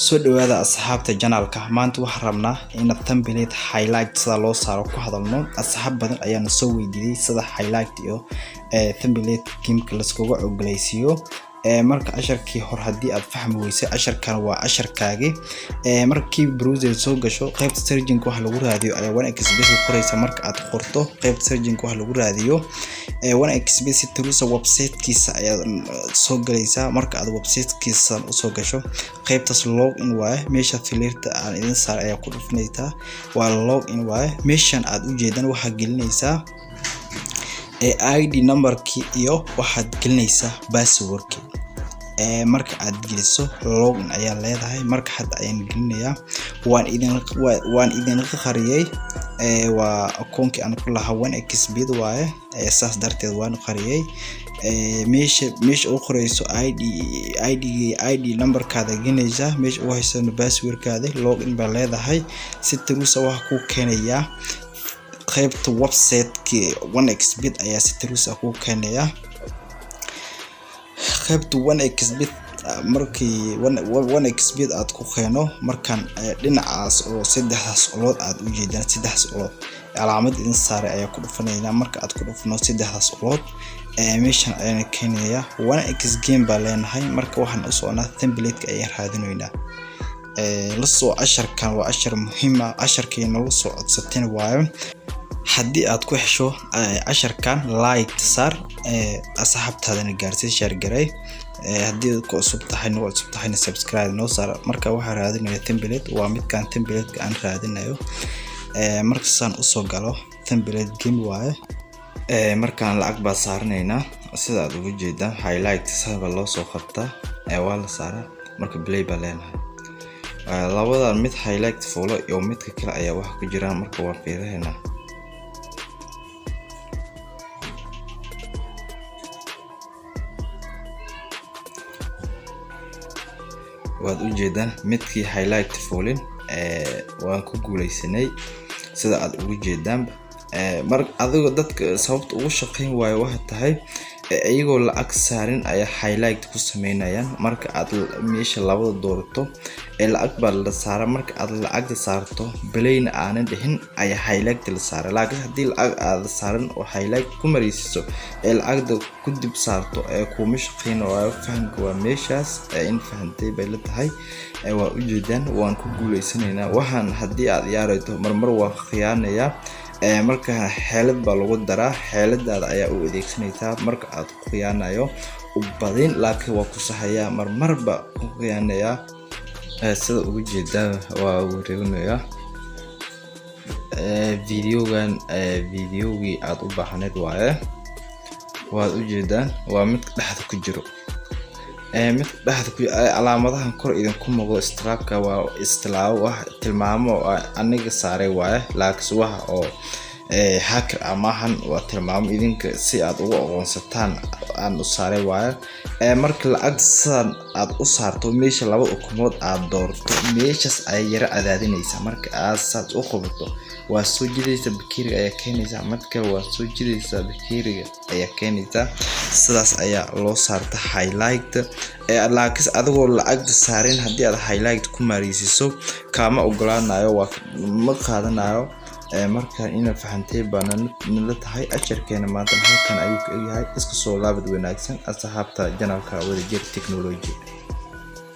soo dhawaada asxaabta janaalka maanta waxaan rabnaa in thumbnail highlight sida loo saaro ku hadalno asxaab badan ayaana soo weydiiyay sida highlight iyo thumbnail kimka la iskugu ogoleysiyo marka casharkii hor hadii aad fahmi weysay casharkan waa casharkaagi markii browser soo gasho qaybta searching waxa lagu raadiyo ayaa 1xbase ku qoraysa marka aad qorto qaybta searching waxa lagu raadiyo 1xbase trusa website-kiisa ayaa soo galaysa marka aad website-kiisa u soo gasho qaybtaas login waaye meesha filterta aan idin saar ayaa ku dhufanaysaa waa login waaye meeshan aad u jeedan waxa gelinaysa ID numberki iyo waxaad gelinaysaa passwordki marka aad geliso login ayaa leedahay marka hadda ayaan gelinayaa waan idin qariyay waa akoonki aan ku lahaa 1xbase waaye saas darteed waan qariyay meesha u qorayso ID numberkaada gelinaysa meesha u hayso passwordkaada login baa leedahay si trusa wax ku keenaya qaybta website-ki 1xbase ayaa si trusa ku keenaya qaybta 1xbase markii 1xbase aad ku keeno markan dhinacaas oo saddexdaas olood aad u jeedaan saddexdaas olood calaamad idin saaray ayaa ku dhufanayna marka aad ku dhufno saddexdaas olood meeshan ayaan keenaya 1x game baa leenahay marka waxaan u soconaa template-ka ayaan raadinaynaa la soo casharkan waa cashar muhiim ah casharkeena la soo codsateen waayo haddii aad ku hesho casharkan like saar asxaabtaadana gaarsii share garay haddii aad ku cusub tahayna subscribe noo saar marka waxa raadinayo template waa midkan template aan raadinayo markaan u soo galo template game waaye markaan lacag baa saarnayna sida aad ugu jeedaan highlight saba loo soo qabtaa waa la saaraa marka play baa leenahay labadan mid highlight follow iyo midka kale ayaa wax ku jiraan marka waa fiirinayna waad u jeedaan midkii highlight folin waan ku guuleysanay sida aad ugu jeedaan marka adiga dadka sababta ugu shaqeyn waayo waxa tahay ayagoo lacag saarin ay highlight ku sameynayaan marka aad meesha labada doorato lacag baa la saaraa marka aad lacagta saarto belayna aanan dhihin ay highlight la saaraa laakiin hadii lacag aad saaran oo highlight ku maraysiiso lacagda ku dib saarto kuma shaqeyn waayo fahamka waa meeshaas in fahantay bay la tahay waa u jeedaan waan ku guuleysanaynaa waxaan hadii aad yaarayto marmar waa khiyaanaya marka xeelad baa lagu daraa xeeladaada ayaa u adeegsanaysaa marka aad ku khiyaanayo u badin laakiin waa ku saxaya marmarba ku khiyaanaya sida ugu jeedaa waa wareegnaya videogi aad u baahneed waaye waad u jeedaan waa mid dhexda ku jiro mid dhexda ku calaamadahan kor idinku muuqdo strapka waa istilaawo wax tilmaamo aniga saaray waaye laakiin waxa oo hacker amahan waa tilmaamo idinka si aad ugu aqoonsataan aan u saaray waaye marka lacag san aad u saarto meesha laba ukumood aad doorto meeshas ay yara cadaadinaysa marka aad saad u qabato waa soo jidaysa bakiriga ayaa keenaysa marka waa soo jidaysa bakiriga ayaa keenaysa sidaas ayaa loo saarta highlight laakiin adigoo lacag saarin hadii aad highlight ku maraysiiso kama ogolaanayo waa ma qaadanayo marka ina fahantay baan la tahay casharkeena maanta halkan ayuu ka yahay isku soo laabad wanaagsan asxaabta janaalka Wadajir Technology.